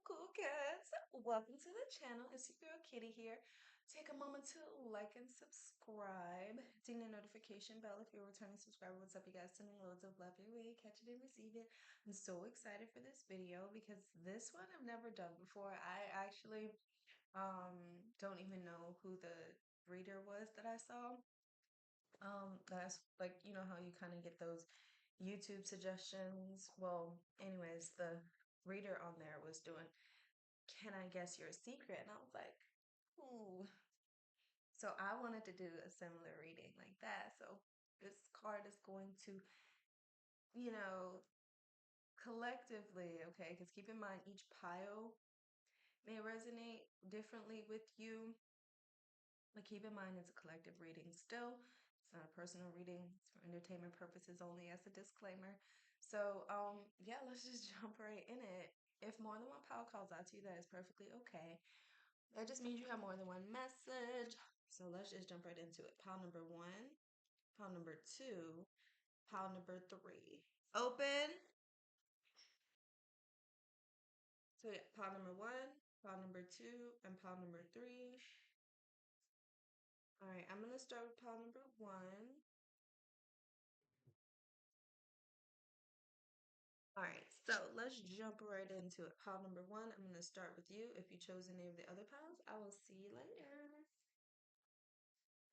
cool cats. Welcome to the channel. It's your girl Kitty here. Take a moment to like and subscribe. Ding the notification bell if you're a returning subscriber. What's up, you guys? Sending loads of love your way. Catch it and receive it. I'm so excited for this video because this one I've never done before. I actually don't even know who the reader was that I saw. That's like, you know how you kind of get those YouTube suggestions. Well, anyways, the reader on there was doing, "Can I guess your secret?" And I was like, ooh. So I wanted to do a similar reading like that. So this card is going to, you know, collectively, okay, because keep in mind each pile may resonate differently with you. But keep in mind it's a collective reading still. It's not a personal reading. It's for entertainment purposes only as a disclaimer. So yeah, let's just jump right in it. If more than one pile calls out to you, that is perfectly okay. That just means you have more than one message. So let's just jump right into it. Pile number one, pile number two, pile number three. Open. So yeah, pile number one, pile number two, and pile number three. All right, I'm gonna start with pile number one. All right, so let's jump right into it. Pile number one, I'm going to start with you. If you chose any of the other piles, I will see you later.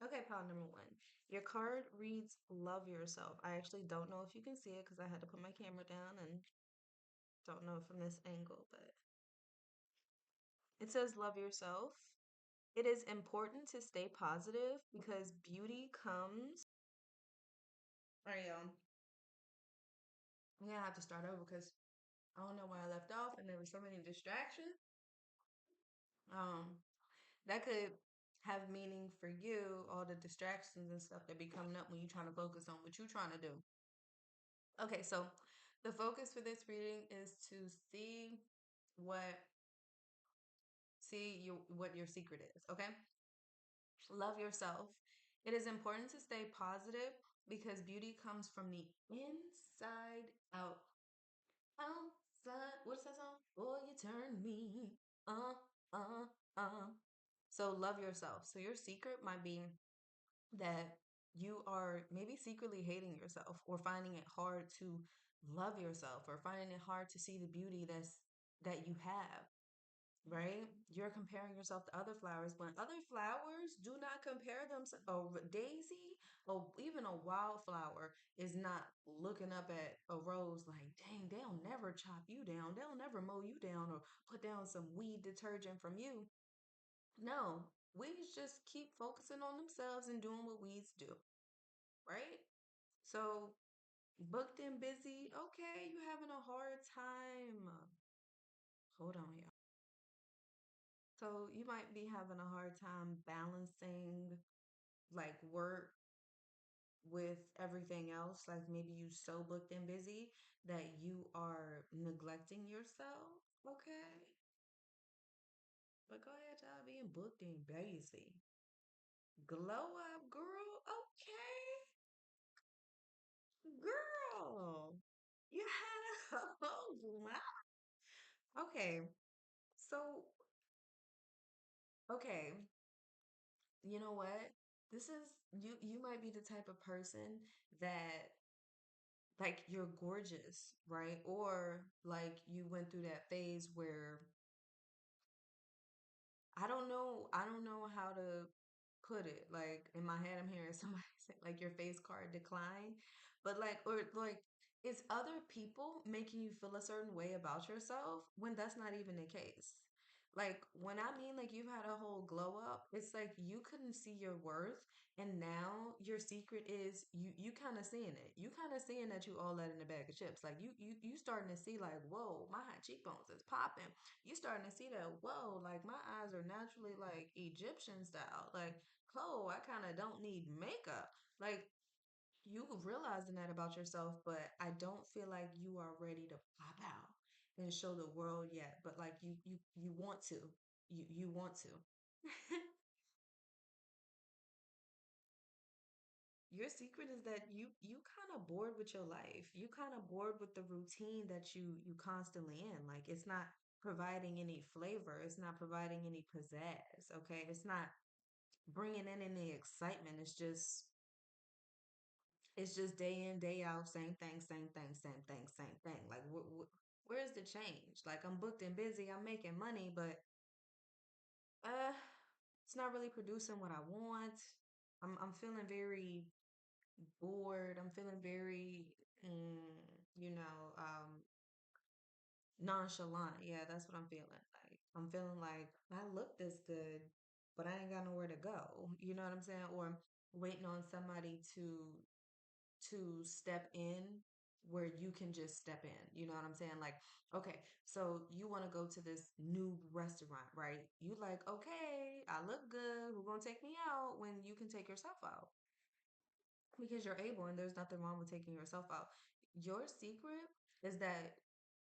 Okay, pile number one. Your card reads Love Yourself. I actually don't know if you can see it because I had to put my camera down and don't know from this angle, but it says Love Yourself. It is important to stay positive because beauty comes. All right, y'all. I'm going to have to start over because I don't know where I left off and there were so many distractions. Um, that could have meaning for you, all the distractions and stuff that be coming up when you're trying to focus on what you're trying to do. Okay, so the focus for this reading is to see what what your secret is, okay? Love yourself. It is important to stay positive because beauty comes from the inside out. Outside, what's that song? Boy, you turn me uh uh uh. So love yourself. So your secret might be that you are maybe secretly hating yourself or finding it hard to love yourself or finding it hard to see the beauty that you have, right? You're comparing yourself to other flowers when other flowers do not compare themselves. A daisy or even a wildflower is not looking up at a rose like, dang, they'll never chop you down. They'll never mow you down or put down some weed detergent from you. No, weeds just keep focusing on themselves and doing what weeds do, right? So, booked and busy, okay, you having a hard time. Hold on, y'all. So, you might be having a hard time balancing like work with everything else. Like maybe you so booked and busy that you are neglecting yourself, okay? But go ahead, y'all, being booked and busy. Glow up, girl. Okay. Girl, you had a whole lot. Okay, so okay, you know what? This is you might be the type of person that like you're gorgeous, right? Or like you went through that phase where I don't know how to put it. Like in my head, I'm hearing somebody say like your face card decline, but like or like it's other people making you feel a certain way about yourself when that's not even the case. Like when I mean like you've had a whole glow up, it's like you couldn't see your worth, and now your secret is you kind of seeing it. You kind of seeing that you all that in a bag of chips. Like you starting to see like whoa, my high cheekbones is popping. You starting to see that whoa, like my eyes are naturally like Egyptian style. Like oh, I kind of don't need makeup. Like you realizing that about yourself, but I don't feel like you are ready to pop out and show the world yet. But like you want to. You want to. Your secret is that you kind of bored with your life. You kind of bored with the routine that you constantly in. Like it's not providing any flavor. It's not providing any pizzazz. Okay, it's not bringing in any excitement. It's just day in, day out, same thing, same thing, same thing, same thing. Like, where's the change? Like, I'm booked and busy, I'm making money, but uh, it's not really producing what I want. I'm feeling very bored. I'm feeling very, mm, you know, nonchalant. Yeah, that's what I'm feeling. Like, I'm feeling like I look this good, but I ain't got nowhere to go. You know what I'm saying? Or waiting on somebody to step in where you can just step in. You know what I'm saying? Like, okay, so you want to go to this new restaurant, right? You like, okay, I look good. Who gonna take me out when you can take yourself out? Because you're able, and there's nothing wrong with taking yourself out. Your secret is that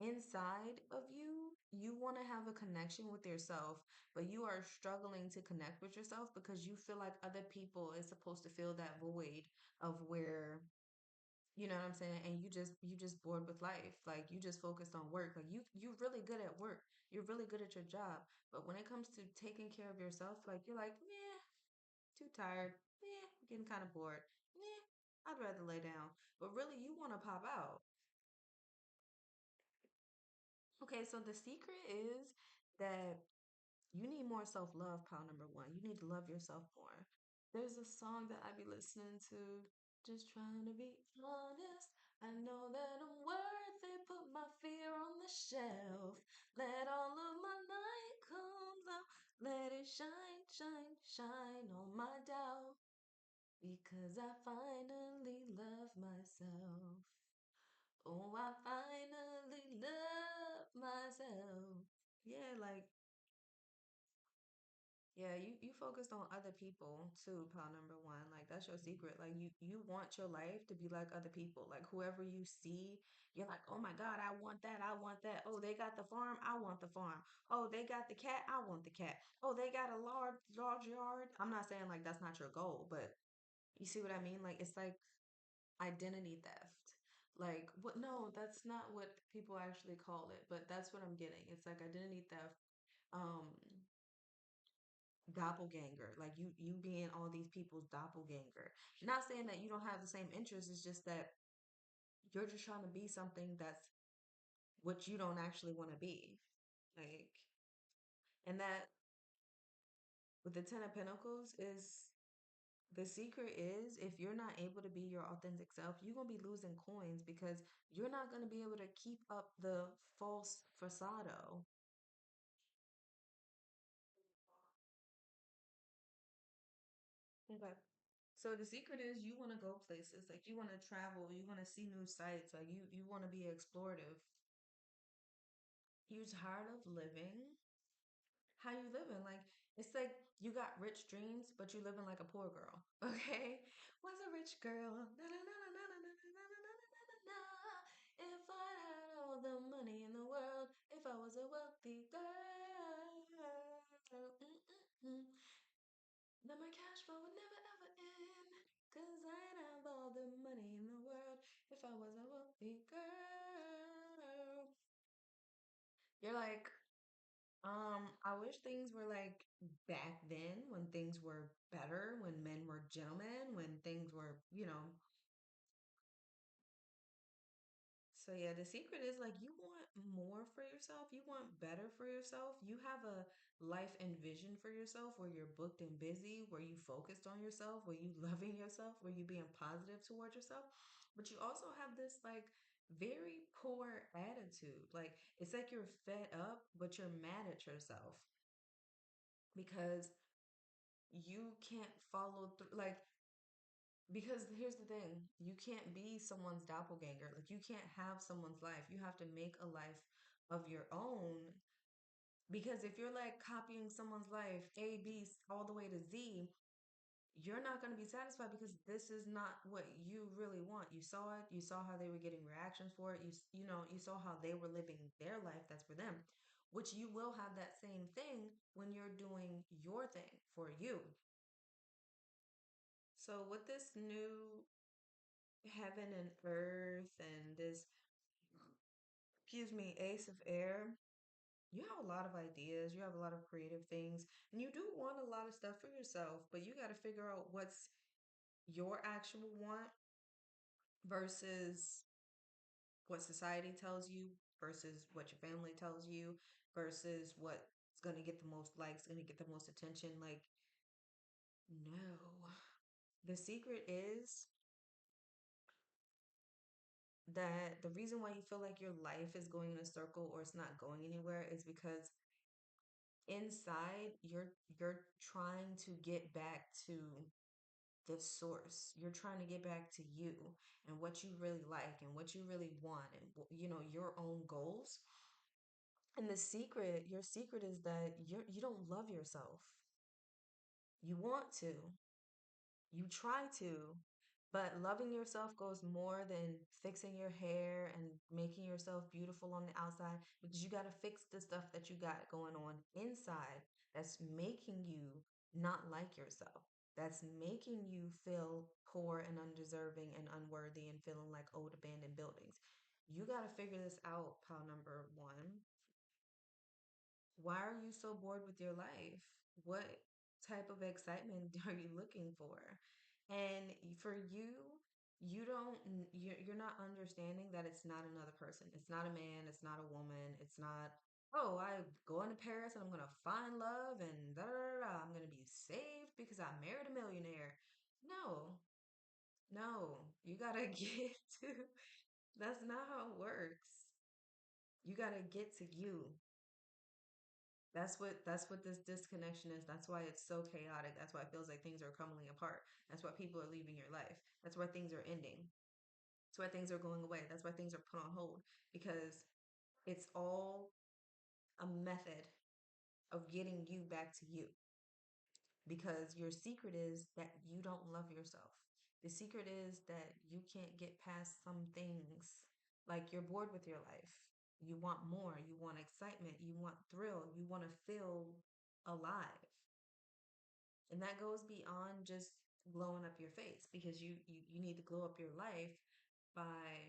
inside of you, you want to have a connection with yourself, but you are struggling to connect with yourself because you feel like other people is supposed to fill that void of where, you know what I'm saying? And you just bored with life. Like, you just focused on work. Like, you're really good at work. You're really good at your job. But when it comes to taking care of yourself, like, you're like, yeah, too tired. Yeah, getting kind of bored. Yeah, I'd rather lay down. But really, you want to pop out. Okay, so the secret is that you need more self love, pal number one. You need to love yourself more. There's a song that I be listening to, just trying to be honest. I know that I'm worth it. Put my fear on the shelf. Let all of my light comes out. Let it shine, shine, shine on my doubt. Because I finally love myself. Oh, I finally love myself. Yeah, like, yeah, you focused on other people too, pal number one. Like, that's your secret. Like, you want your life to be like other people. Like, whoever you see, you're like, oh my God, I want that, I want that. Oh, they got the farm, I want the farm. Oh, they got the cat, I want the cat. Oh, they got a large yard. I'm not saying like that's not your goal, but you see what I mean? Like, it's like identity theft. Like, what? No, that's not what people actually call it, but that's what I'm getting. It's like identity theft. Um, doppelganger, like you being all these people's doppelganger. Not saying that you don't have the same interests, it's just that you're just trying to be something that's what you don't actually want to be. Like, and that with the 10 of Pentacles is the secret is if you're not able to be your authentic self, you're gonna be losing coins because you're not gonna be able to keep up the false facade. Okay. So the secret is you want to go places, like you want to travel, you want to see new sights, like you want to be explorative. You're tired of living how you living. Like, it's like you got rich dreams, but you living like a poor girl. Okay? Was a rich girl. Na, na, na, na, na, na, na, na, na, na, na, na, na. If I had all the money in the world, if I was a wealthy girl. Mm-mm-mm. Then my cash flow would never ever end. Cause I'd have all the money in the world if I was a wealthy girl. You're like, I wish things were like back then when things were better, when men were gentlemen, when things were, so yeah, the secret is like you want more for yourself, you want better for yourself. You have a life and vision for yourself where you're booked and busy, where you focused on yourself, where you loving yourself, where you being positive towards yourself. But you also have this like very poor attitude. Like, it's like you're fed up, but you're mad at yourself because you can't follow through. Like, because here's the thing, you can't be someone's doppelganger. Like, you can't have someone's life. You have to make a life of your own. Because if you're like copying someone's life, A, B, all the way to Z, you're not going to be satisfied because this is not what you really want. You saw it, you saw how they were getting reactions for it, you saw how they were living their life that's for them, which you will have that same thing when you're doing your thing for you. So with this new heaven and earth and this, excuse me, ace of air, you have a lot of ideas, you have a lot of creative things, and you do want a lot of stuff for yourself, but you got to figure out what's your actual want versus what society tells you, versus what your family tells you, versus what's going to get the most likes, going to get the most attention. Like, no. The secret is that the reason why you feel like your life is going in a circle or it's not going anywhere is because inside you're trying to get back to the source. You're trying to get back to you and what you really like and what you really want and your own goals. And your secret is that you don't love yourself. You want to. You try to, but loving yourself goes more than fixing your hair and making yourself beautiful on the outside because you got to fix the stuff that you got going on inside that's making you not like yourself. That's making you feel poor and undeserving and unworthy and feeling like old abandoned buildings. You got to figure this out, pal number one. Why are you so bored with your life? What type of excitement are you looking for? And for you, you're not understanding that it's not another person. It's not a man, it's not a woman, it's not, oh, I go into Paris and I'm gonna find love and da da da da. I'm gonna be saved because I married a millionaire. No, no, you gotta get to, that's not how it works. You gotta get to you. That's what this disconnection is. That's why it's so chaotic. That's why it feels like things are crumbling apart. That's why people are leaving your life. That's why things are ending. That's why things are going away. That's why things are put on hold because it's all a method of getting you back to you. Because your secret is that you don't love yourself. The secret is that you can't get past some things. Like you're bored with your life. You want more. You want excitement. You want thrill. You want to feel alive. And that goes beyond just glowing up your face because you need to glow up your life by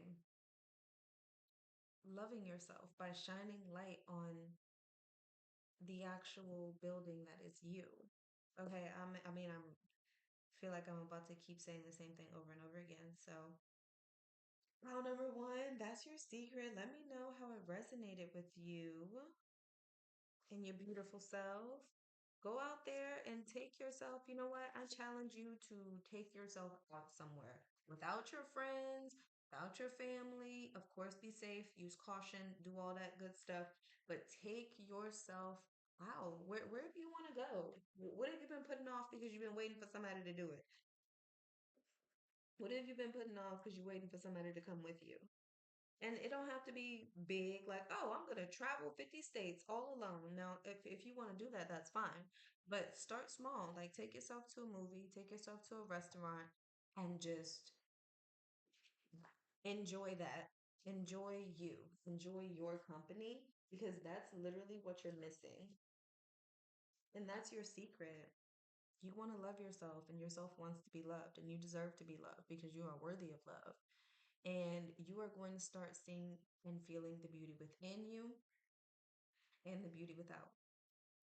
loving yourself, by shining light on the actual building that is you. Okay, I'm feel like I'm about to keep saying the same thing over and over again. So, round number one, that's your secret. Let me know how it resonated with you and your beautiful self. Go out there and take yourself. You know what? I challenge you to take yourself out somewhere without your friends, without your family. Of course, be safe, use caution, do all that good stuff, but take yourself out. Where do you want to go? What have you been putting off because you've been waiting for somebody to do it? What have you been putting off because you're waiting for somebody to come with you? And it don't have to be big, like, oh, I'm gonna travel 50 states all alone. Now, if you want to do that, that's fine. But start small. Like take yourself to a movie, take yourself to a restaurant, and just enjoy that. Enjoy you. Enjoy your company because that's literally what you're missing. And that's your secret. You want to love yourself, and yourself wants to be loved, and you deserve to be loved because you are worthy of love. And you are going to start seeing and feeling the beauty within you and the beauty without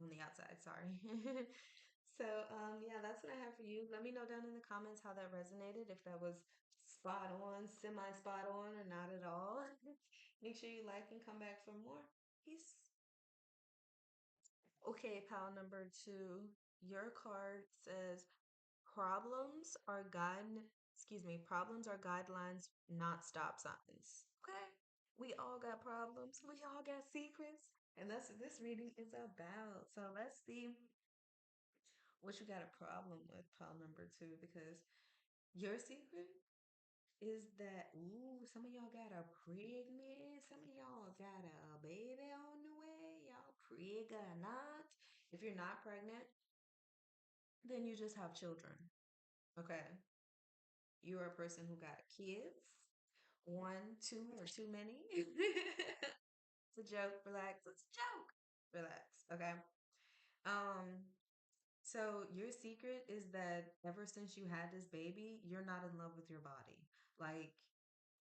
on the outside. Sorry. So, yeah, that's what I have for you. Let me know down in the comments how that resonated, if that was spot on, semi spot on, or not at all. Make sure you like and come back for more. Peace. Okay, pal number two. Your card says problems are guidelines, not stop signs. Okay? We all got problems. We all got secrets. And that's what this reading is about. So let's see what you got a problem with, pile number two, because your secret is that, ooh, some of y'all got a pregnant, some of y'all got a baby on the way, y'all pregnant. If you're not pregnant, then you just have children. Okay? You're a person who got kids, one, two, or too many. It's a joke. Relax. It's a joke. Relax. Okay. Um, so your secret is that ever since you had this baby, you're not in love with your body. Like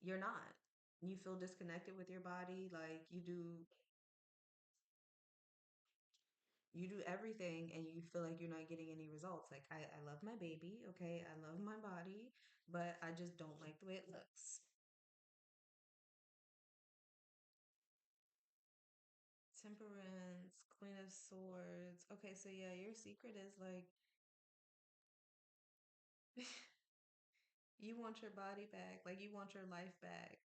you're not. You feel disconnected with your body. Like you do you do everything and you feel like you're not getting any results. Like I love my baby, okay? I love my body, but I just don't like the way it looks. Temperance, Queen of Swords. Okay, so yeah, your secret is like you want your body back, like you want your life back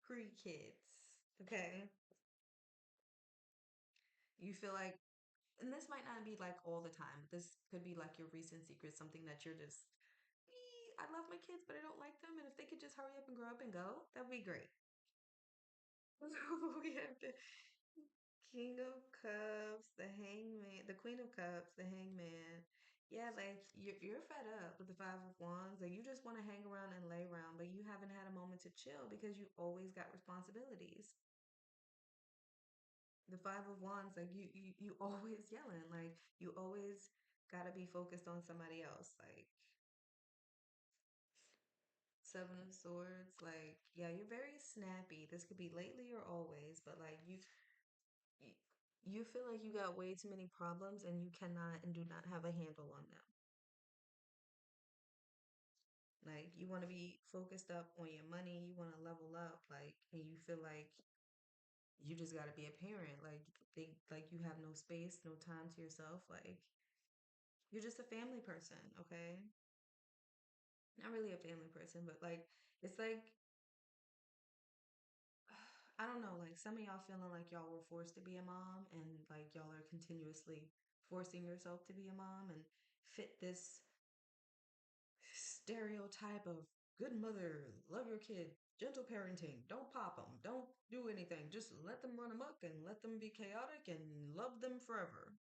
pre-kids. Okay? You feel like, and this might not be like all the time. This could be like your recent secret, something that you're just, I love my kids, but I don't like them. And if they could just hurry up and grow up and go, that'd be great. We have the King of Cups, the Hangman, the Queen of Cups, the Hangman. Yeah, like you're fed up with the Five of Wands. Like you just want to hang around and lay around, but you haven't had a moment to chill because you always got responsibilities. The Five of Wands, like you always yelling, like you always gotta be focused on somebody else. Like Seven of Swords, like yeah, you're very snappy. This could be lately or always, but like you you feel like you got way too many problems and you cannot and do not have a handle on them. Like you want to be focused up on your money, you want to level up, like, and you feel like you just got to be a parent. Like like you have no space, no time to yourself. Like you're just a family person, okay? Not really a family person, but like it's like I don't know, like some of y'all feeling like y'all were forced to be a mom and like y'all are continuously forcing yourself to be a mom and fit this stereotype of good mother, love your kid, gentle parenting, don't pop them, don't do anything, just let them run amok and let them be chaotic and love them forever.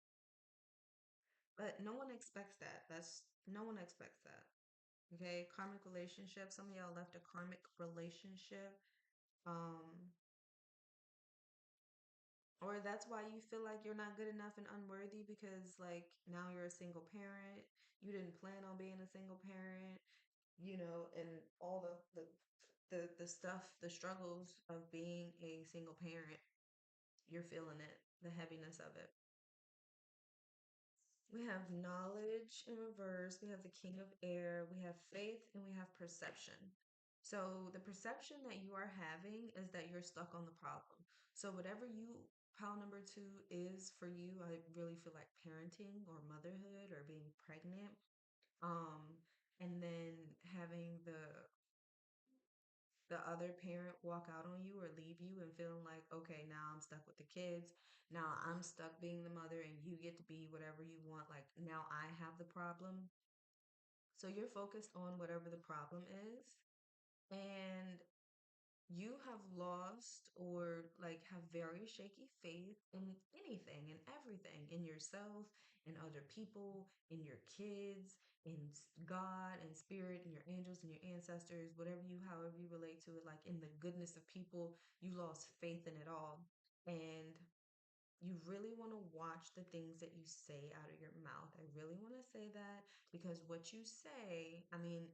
But no one expects that. No one expects that. Okay, karmic relationship. Some of y'all left a karmic relationship. Um, or that's why you feel like you're not good enough and unworthy because like now you're a single parent. You didn't plan on being a single parent, and all the stuff, the struggles of being a single parent, you're feeling it, the heaviness of it. We have knowledge in reverse, we have the King of Air, we have faith, and we have perception. So the perception that you are having is that you're stuck on the problem. So whatever pile number two is for you, I really feel like parenting or motherhood or being pregnant. Um, and then having the other parent walk out on you or leave you and feeling like, okay, now I'm stuck with the kids. Now I'm stuck being the mother and you get to be whatever you want. Like now I have the problem. So you're focused on whatever the problem is. And you have lost or like have very shaky faith in anything and everything in yourself, in other people, in your kids, in God and spirit and your angels and your ancestors, whatever you, however you relate to it, like in the goodness of people, you lost faith in it all. And you really want to watch the things that you say out of your mouth. I really want to say that because what you say, I mean,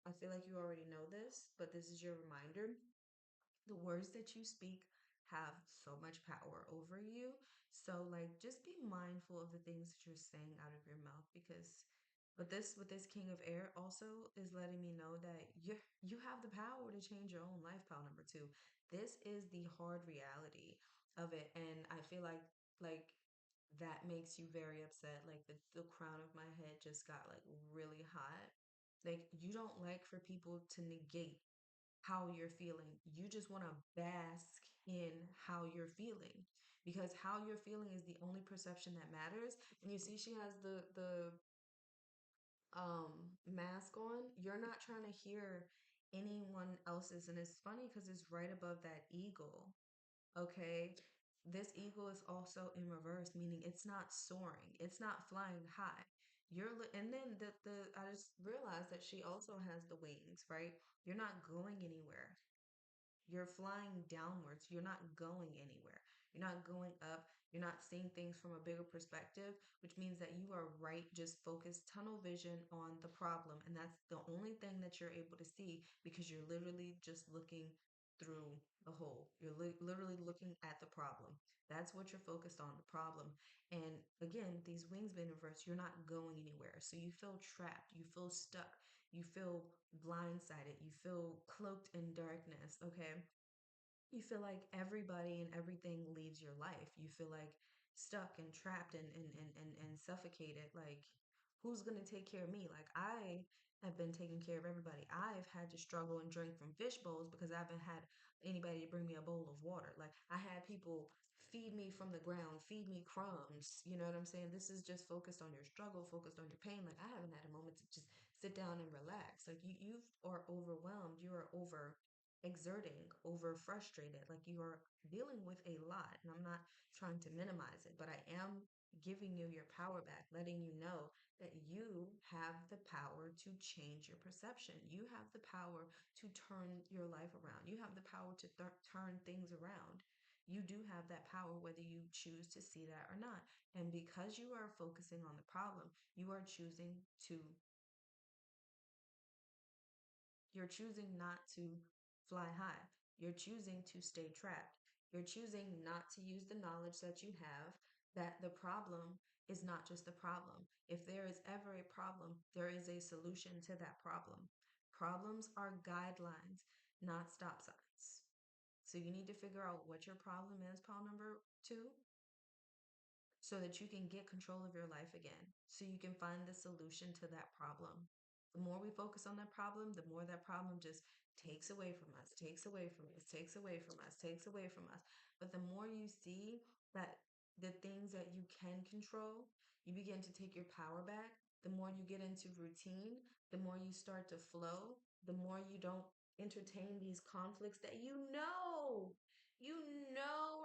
I feel like you already know this, but this is your reminder. The words that you speak have so much power over you. So like just be mindful of the things that you're saying out of your mouth because with this King of Air also is letting me know that you have the power to change your own life, pal number two. This is the hard reality of it. And I feel like that makes you very upset. Like the crown of my head just got like really hot. Like you don't like for people to negate how you're feeling. You just want to bask in how you're feeling because how you're feeling is the only perception that matters. And you see she has the mask on. You're not trying to hear anyone else's and it's funny because it's right above that eagle. Okay? This eagle is also in reverse, meaning it's not soaring. It's not flying high. And then I just realized that she also has the wings, right? You're not going anywhere. You're flying downwards. You're not going anywhere. You're not going up. You're not seeing things from a bigger perspective, which means that you are right, just focused, tunnel vision on the problem. And that's the only thing that you're able to see because you're literally just looking through the hole. You're literally looking at the problem. That's what you're focused on, the problem. And again, these wings being reversed, you're not going anywhere. So you feel trapped, you feel stuck, you feel blindsided, you feel cloaked in darkness, okay? You feel like everybody and everything leaves your life. You feel like stuck and trapped and suffocated. Like, who's going to take care of me? Like, I have been taking care of everybody. I've had to struggle and drink from fish bowls because I haven't had anybody to bring me a bowl of water. Like, I had people feed me from the ground, feed me crumbs. You know what I'm saying? This is just focused on your struggle, focused on your pain. Like, I haven't had a moment to just sit down and relax. Like, you are overwhelmed. You are over exerting, over frustrated, like you are dealing with a lot. And I'm not trying to minimize it, but I am giving you your power back, letting you know that you have the power to change your perception. You have the power to turn your life around. You have the power to turn things around. You do have that power whether you choose to see that or not. And because you are focusing on the problem, you are choosing to you're choosing not to fly high. You're choosing to stay trapped. You're choosing not to use the knowledge that you have that the problem is not just a problem. If there is ever a problem, there is a solution to that problem. Problems are guidelines, not stop signs. So you need to figure out what your problem is, pile number two, so that you can get control of your life again, so you can find the solution to that problem. The more we focus on that problem, the more that problem just takes away from us, takes away from us, takes away from us, takes away from us. But the more you see that the things that you can control, you begin to take your power back. The more you get into routine, the more you start to flow, the more you don't entertain these conflicts that you know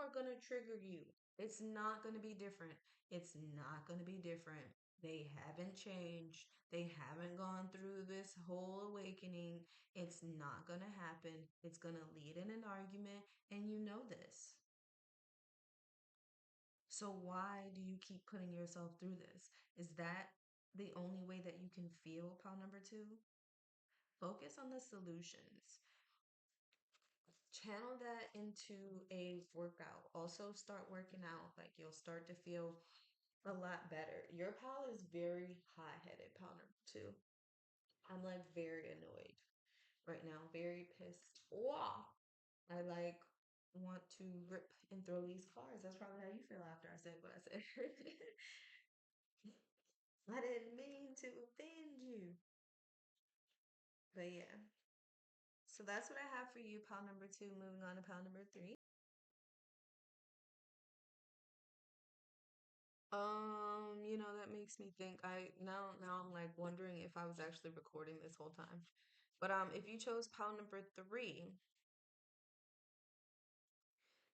are going to trigger you. It's not going to be different. It's not going to be different. They haven't changed. They haven't gone through this whole awakening. It's not going to happen. It's going to lead in an argument, and you know this. So, why do you keep putting yourself through this? Is that the only way that you can feel, pile number two? Focus on the solutions. Channel that into a workout. Also, start working out. Like, you'll start to feel a lot better. Your pal is very hot headed, pal number two. I'm like very annoyed right now, very pissed. Wow. I like want to rip and throw these cars. That's probably how you feel after I said what I said. I didn't mean to offend you. But yeah. So that's what I have for you, pal number two. Moving on to pal number three. That makes me think. Now I'm like wondering if I was actually recording this whole time. But if you chose pal number three,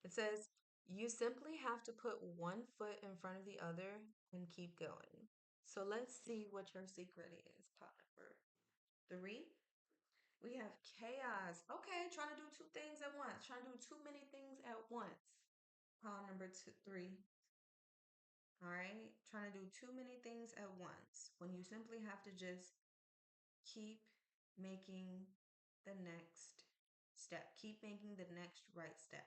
it says you simply have to put one foot in front of the other and keep going. So let's see what your secret is, pal number three. We have chaos. Okay, trying to do two things at once. Trying to do too many things at once. Pal number three. All right, trying to do too many things at once when you simply have to just keep making the next step. Keep making the next right step.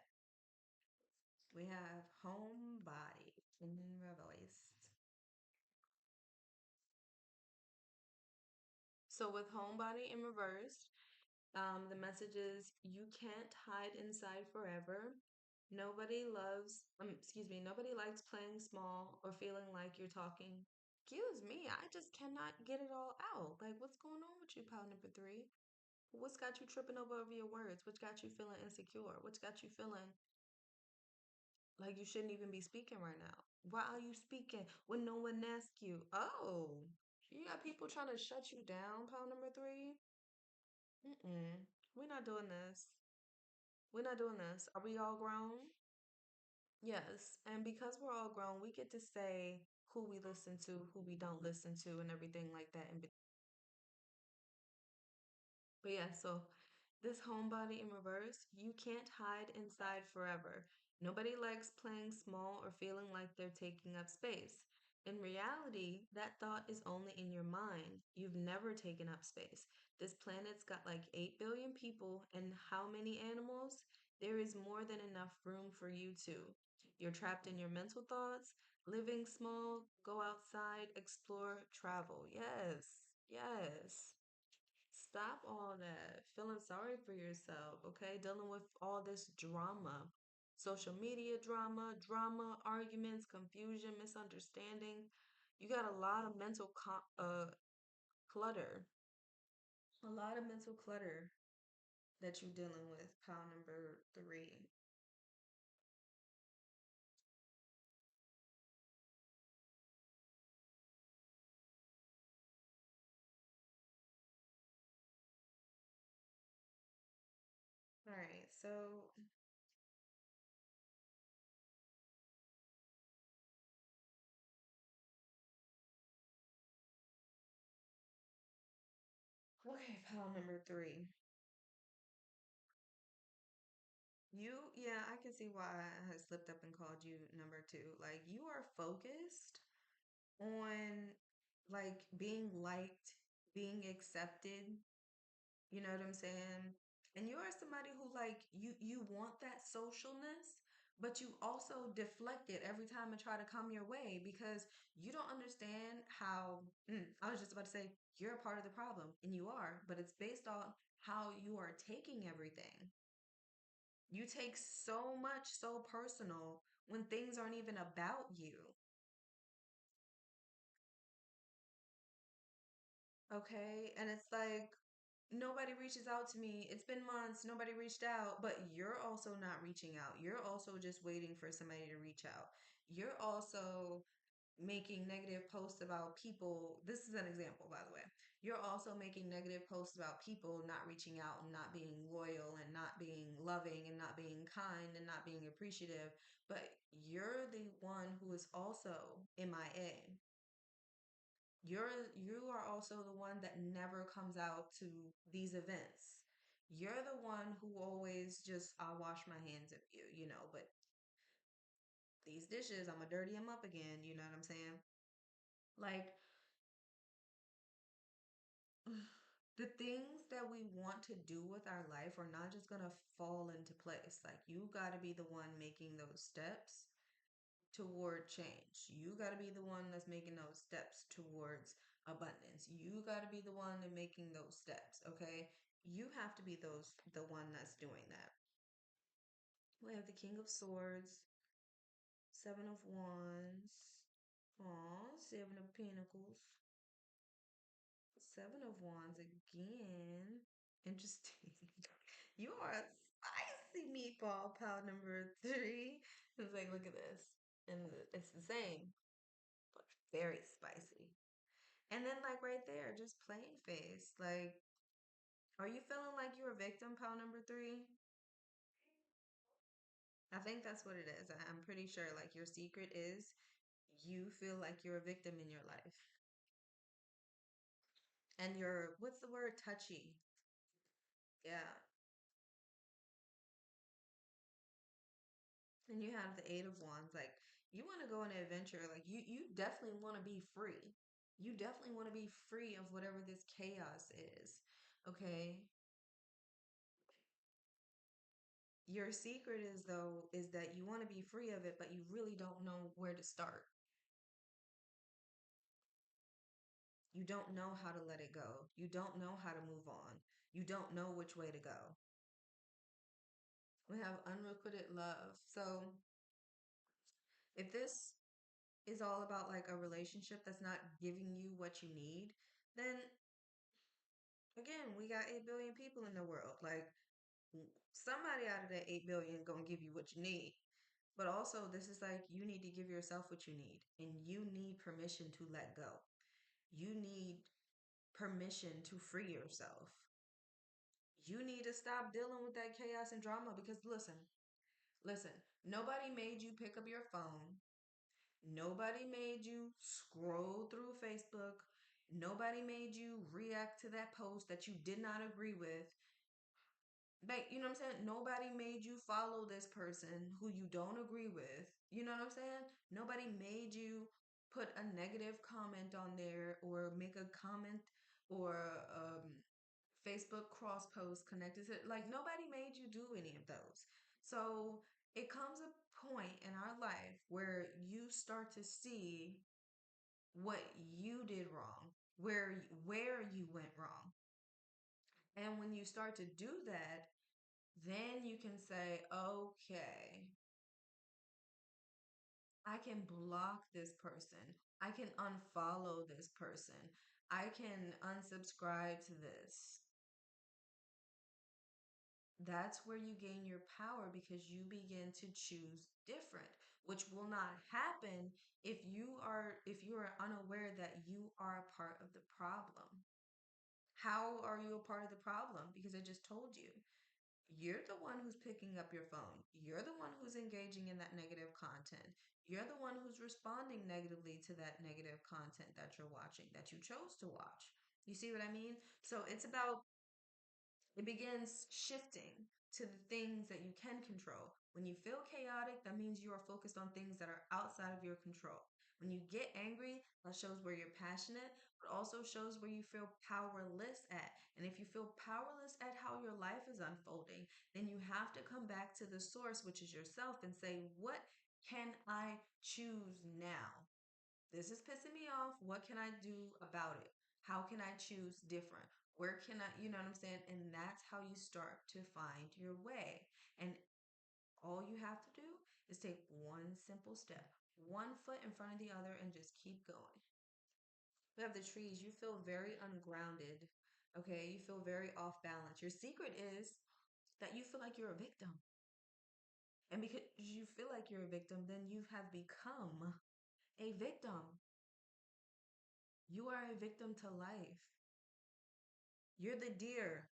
We have homebody in reversed. So with homebody in reversed, the message is you can't hide inside forever. Nobody likes playing small or feeling like you're talking. Excuse me, I just cannot get it all out. Like, what's going on with you, pal number three? What's got you tripping over your words? What's got you feeling insecure? What's got you feeling like you shouldn't even be speaking right now? Why are you speaking when no one asks you? Oh, you got people trying to shut you down, pal number three? Mm-mm. We're not doing this. We're not doing this. Are we all grown? Yes. And because we're all grown, we get to say who we listen to, who we don't listen to, and everything like that. But yeah, so this homebody in reverse, you can't hide inside forever. Nobody likes playing small or feeling like they're taking up space. In reality, that thought is only in your mind. You've never taken up space. This planet's got like 8 billion people, and how many animals? There is more than enough room for you two. You're trapped in your mental thoughts, living small, go outside, explore, travel. Yes, yes. Stop all that. Feeling sorry for yourself, okay? Dealing with all this drama. Social media drama, arguments, confusion, misunderstanding. You got a lot of clutter. A lot of mental clutter that you're dealing with, pile number three. All right, so okay, pile number three. Yeah, I can see why I had slipped up and called you number two. Like you are focused on like being liked, being accepted, you know what I'm saying? And you are somebody who like you want that socialness, but you also deflect it every time and try to come your way because you don't understand how I was just about to say you're a part of the problem and you are, but it's based on how you are taking everything. You take so much so personal when things aren't even about you. Okay? And it's like nobody reaches out to me. It's been months, nobody reached out, but you're also not reaching out. You're also just waiting for somebody to reach out. You're also making negative posts about people. This is an example, by the way. You're also making negative posts about people not reaching out and not being loyal and not being loving and not being kind and not being appreciative. But you're the one who is also MIA. You are also the one that never comes out to these events. You're the one who always just I'll wash my hands of you, but these dishes, I'm gonna dirty them up again, you know what I'm saying? Like the things that we want to do with our life are not just gonna fall into place. Like you gotta be the one making those steps toward change. You got to be the one that's making those steps towards abundance. You got to be the one that making those steps, okay? You have to be the one that's doing that. We have the King of Swords, Seven of Wands, Aw, Seven of Pentacles, Seven of Wands again. Interesting. You are a spicy meatball, pal number three. It's like, look at this. And it's the same, but very spicy. And then like right there, just plain face. Like, are you feeling like you're a victim, pal number three? I think that's what it is. I'm pretty sure like your secret is you feel like you're a victim in your life. And you're, what's the word? Touchy. Yeah. And you have the Eight of Wands. Like, you want to go on an adventure. Like, you definitely want to be free. You definitely want to be free of whatever this chaos is. Okay. Your secret is though is that you want to be free of it, but you really don't know where to start. You don't know how to let it go. You don't know how to move on. You don't know which way to go. We have unrequited love. So if this is all about like a relationship that's not giving you what you need, then again, we got 8 billion people in the world. Like somebody out of that 8 billion gonna give you what you need. But also, this is like you need to give yourself what you need, and you need permission to let go. You need permission to free yourself. You need to stop dealing with that chaos and drama because listen, nobody made you pick up your phone. Nobody made you scroll through Facebook. Nobody made you react to that post that you did not agree with. Like, you know what I'm saying? Nobody made you follow this person who you don't agree with. You know what I'm saying? Nobody made you put a negative comment on there or make a comment or Facebook cross post connected to, like, nobody made you do any of those. So it comes a point in our life where you start to see what you did wrong, where you went wrong. And when you start to do that, then you can say, okay, I can block this person. I can unfollow this person. I can unsubscribe to this. That's where you gain your power because you begin to choose different, which will not happen if you are unaware that you are a part of the problem. How are you a part of the problem? Because I just told you. You're the one who's picking up your phone. You're the one who's engaging in that negative content. You're the one who's responding negatively to that negative content that you're watching, that you chose to watch. You see what I mean? So it's about, it begins shifting to the things that you can control. When you feel chaotic, that means you are focused on things that are outside of your control. When you get angry, that shows where you're passionate, but also shows where you feel powerless at. And if you feel powerless at how your life is unfolding, then you have to come back to the source, which is yourself, and say, what can I choose now? This is pissing me off. What can I do about it? How can I choose different? Where can I, you know what I'm saying? And that's how you start to find your way. And all you have to do is take one simple step, one foot in front of the other, and just keep going. We have the trees. You feel very ungrounded. Okay. You feel very off balance. Your secret is that you feel like you're a victim. And because you feel like you're a victim, then you have become a victim. You are a victim to life. You're the deer.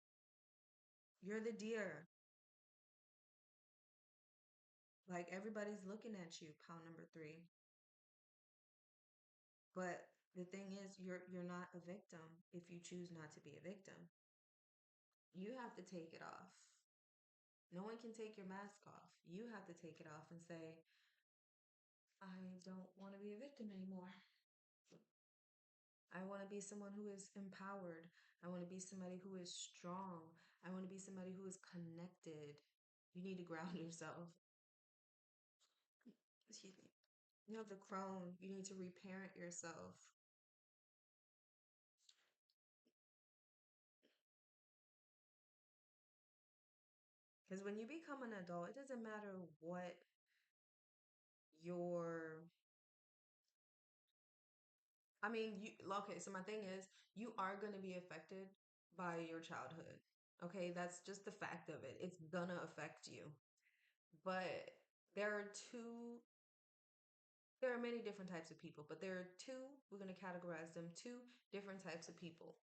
You're the deer. Like everybody's looking at you, pound number three. But the thing is, you're not a victim if you choose not to be a victim. You have to take it off. No one can take your mask off. You have to take it off and say, I don't want to be a victim anymore. I want to be someone who is empowered. I want to be somebody who is strong. I want to be somebody who is connected. You need to ground yourself. Excuse me. You have the crone. You need to reparent yourself. Because when you become an adult, it doesn't matter what your, I mean, okay, so my thing is, you are going to be affected by your childhood. Okay, that's just the fact of it. It's gonna affect you. But there are two, there are many different types of people, but there are two, we're going to categorize them, two different types of people.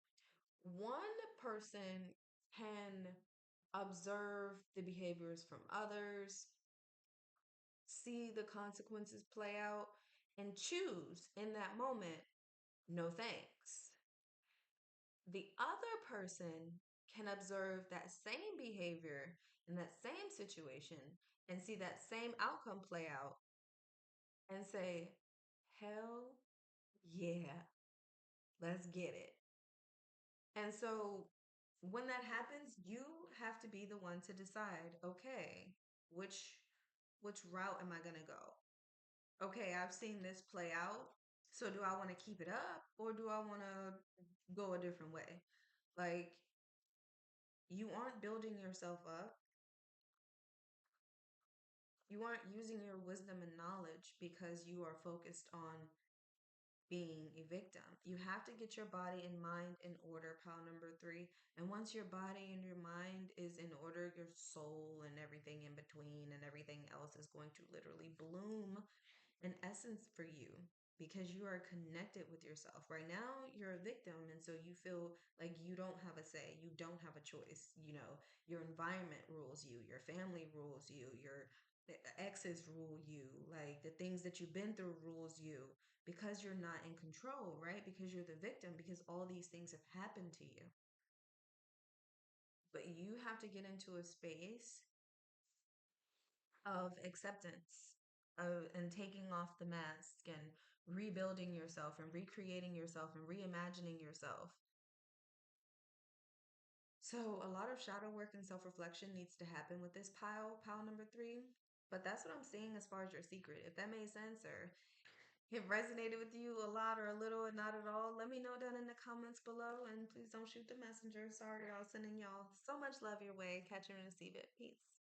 One person can observe the behaviors from others, see the consequences play out, and choose in that moment, no thanks. The other person can observe that same behavior in that same situation and see that same outcome play out and say, hell yeah, let's get it. And so when that happens, you have to be the one to decide, okay, which which route am I going to go? Okay, I've seen this play out. So do I want to keep it up or do I want to go a different way? Like, you aren't building yourself up. You aren't using your wisdom and knowledge because you are focused on being a victim. You have to get your body and mind in order, pile number three. And once your body and your mind is in order, your soul and everything in between and everything else is going to literally bloom an essence for you because you are connected with yourself. Right now, you're a victim, and so you feel like you don't have a say, you don't have a choice. You know, your environment rules you, your family rules you, your exes rule you, like the things that you've been through rules you because you're not in control, right? Because you're the victim, because all these things have happened to you. But you have to get into a space of acceptance of and taking off the mask and rebuilding yourself and recreating yourself and reimagining yourself. So a lot of shadow work and self-reflection needs to happen with this pile number three. But that's what I'm seeing as far as your secret. If that made sense or it resonated with you a lot or a little and not at all, let me know down in the comments below. And please don't shoot the messenger. Sorry, y'all, sending y'all so much love your way. Catch and receive it. Peace.